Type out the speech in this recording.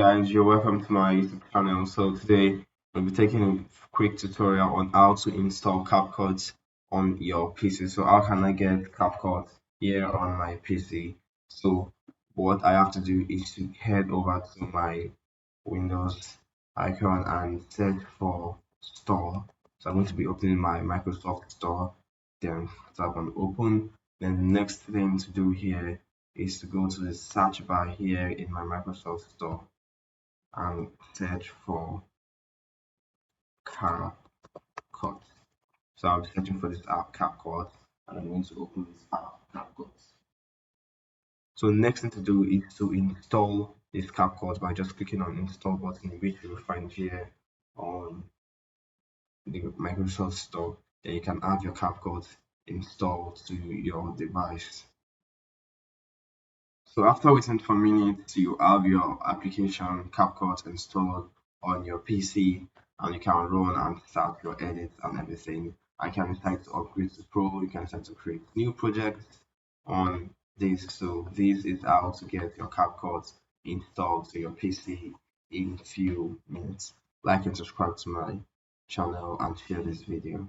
Guys, you're welcome to my YouTube channel. So today we'll be taking a quick tutorial on how to install CapCut on your PC. So how can I get CapCut here on my PC? So what I have to do is to head over to my Windows icon and search for Store. So I'm going to be opening my Microsoft Store, then tap on Open. Then the next thing to do here is to go to the search bar here in my Microsoft Store and search for CapCut. So I'm searching for this app CapCut and I'm going to open this app CapCut. So the next thing to do is to install this CapCut by just clicking on install button, which you will find here on the Microsoft Store. Then you can add your CapCut installed to your device. So after waiting for minutes, you have your application CapCut installed on your PC and you can run and start your edits and everything. You can decide to upgrade to Pro, you can decide to create new projects on this. So this is how to get your CapCut installed to your PC in few minutes. Like and subscribe to my channel and share this video.